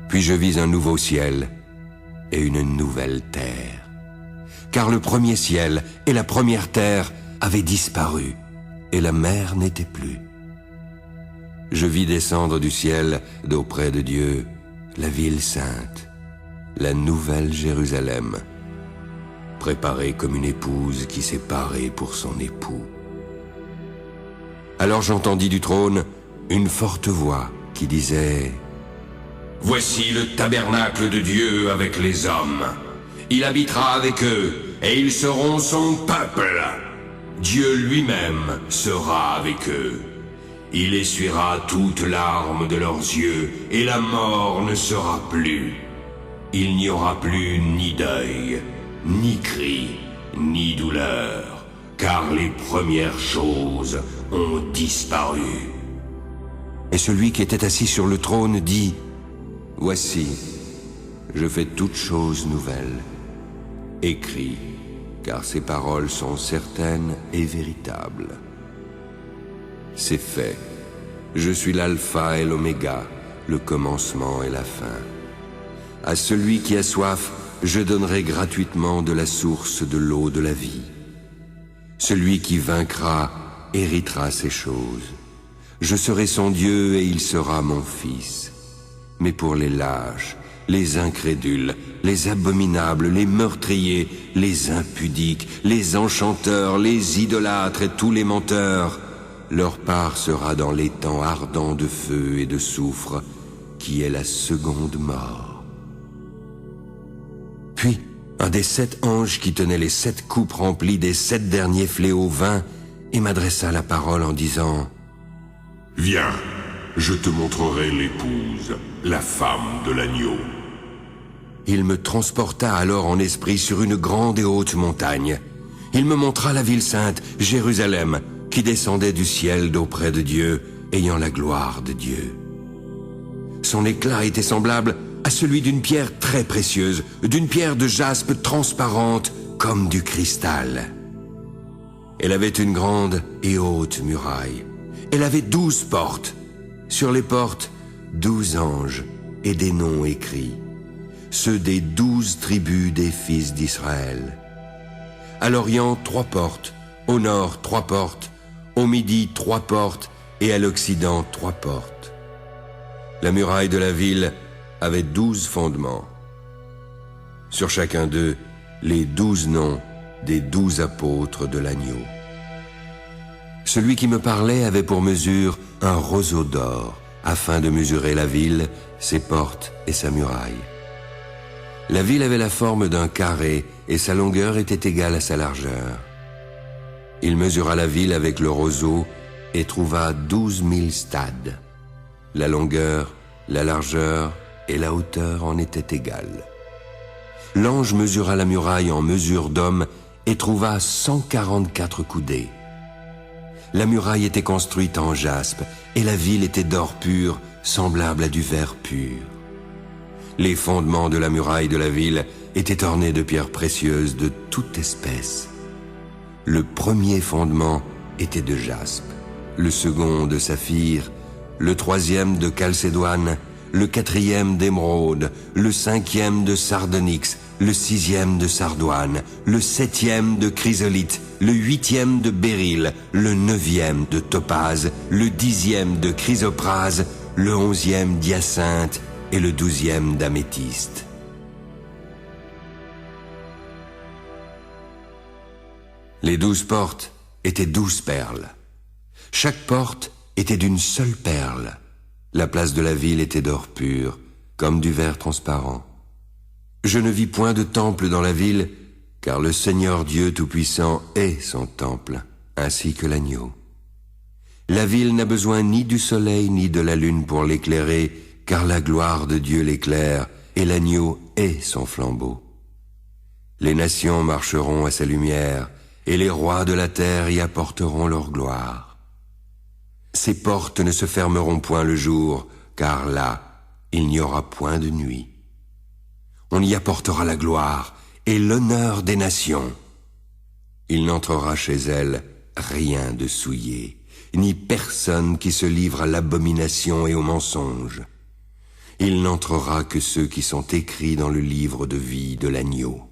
Puis je vis un nouveau ciel et une nouvelle terre. Car le premier ciel et la première terre avaient disparu, et la mer n'était plus. Je vis descendre du ciel, d'auprès de Dieu, la ville sainte, la nouvelle Jérusalem, préparée comme une épouse qui s'est parée pour son époux. Alors j'entendis du trône une forte voix qui disait: Voici le tabernacle de Dieu avec les hommes. Il habitera avec eux, et ils seront son peuple. Dieu lui-même sera avec eux. Il essuiera toute larme de leurs yeux, et la mort ne sera plus. Il n'y aura plus ni deuil, ni cri, ni douleur, car les premières choses ont disparu. Et celui qui était assis sur le trône dit: Voici, je fais toutes choses nouvelles. Écris, car ces paroles sont certaines et véritables. C'est fait. Je suis l'alpha et l'oméga, le commencement et la fin. À celui qui a soif, je donnerai gratuitement de la source de l'eau de la vie. Celui qui vaincra héritera ces choses. Je serai son Dieu et il sera mon fils. Mais pour les lâches, les incrédules, les abominables, les meurtriers, les impudiques, les enchanteurs, les idolâtres et tous les menteurs, leur part sera dans l'étang ardent de feu et de soufre, qui est la seconde mort. Puis, un des 7 anges qui tenaient les 7 coupes remplies des 7 derniers fléaux vint et m'adressa la parole en disant: Viens, je te montrerai l'épouse, la femme de l'agneau. Il me transporta alors en esprit sur une grande et haute montagne. Il me montra la ville sainte, Jérusalem, qui descendait du ciel d'auprès de Dieu, ayant la gloire de Dieu. Son éclat était semblable à celui d'une pierre très précieuse, d'une pierre de jaspe transparente comme du cristal. Elle avait une grande et haute muraille. Elle avait 12 portes. Sur les portes, 12 anges et des noms écrits, ceux des 12 tribus des fils d'Israël. À l'Orient, 3 portes, au Nord, 3 portes, au Midi, 3 portes, et à l'Occident, 3 portes. La muraille de la ville avait 12 fondements. Sur chacun d'eux, les 12 noms des 12 apôtres de l'agneau. Celui qui me parlait avait pour mesure un roseau d'or, afin de mesurer la ville, ses portes et sa muraille. La ville avait la forme d'un carré, et sa longueur était égale à sa largeur. Il mesura la ville avec le roseau, et trouva 12 000 stades. La longueur, la largeur et la hauteur en étaient égales. L'ange mesura la muraille en mesure d'homme, et trouva 144 coudées. La muraille était construite en jaspe, et la ville était d'or pur, semblable à du verre pur. Les fondements de la muraille de la ville étaient ornés de pierres précieuses de toute espèce. Le premier fondement était de jaspe, le second de saphir, le troisième de chalcédoine, le quatrième d'émeraude, le cinquième de sardonyx, le 6e de sardoine, le 7e de chrysolite, le 8e de béryl, le 9e de topaze, le 10e de chrysoprase, le 11e d'hyacinthe et le 12e d'améthyste. Les 12 portes étaient 12 perles. Chaque porte était d'une seule perle. La place de la ville était d'or pur, comme du verre transparent. Je ne vis point de temple dans la ville, car le Seigneur Dieu Tout-Puissant est son temple, ainsi que l'agneau. La ville n'a besoin ni du soleil ni de la lune pour l'éclairer, car la gloire de Dieu l'éclaire, et l'agneau est son flambeau. Les nations marcheront à sa lumière, et les rois de la terre y apporteront leur gloire. Ses portes ne se fermeront point le jour, car là, il n'y aura point de nuit. On y apportera la gloire et l'honneur des nations. Il n'entrera chez elle rien de souillé, ni personne qui se livre à l'abomination et au mensonge. Il n'entrera que ceux qui sont écrits dans le livre de vie de l'agneau.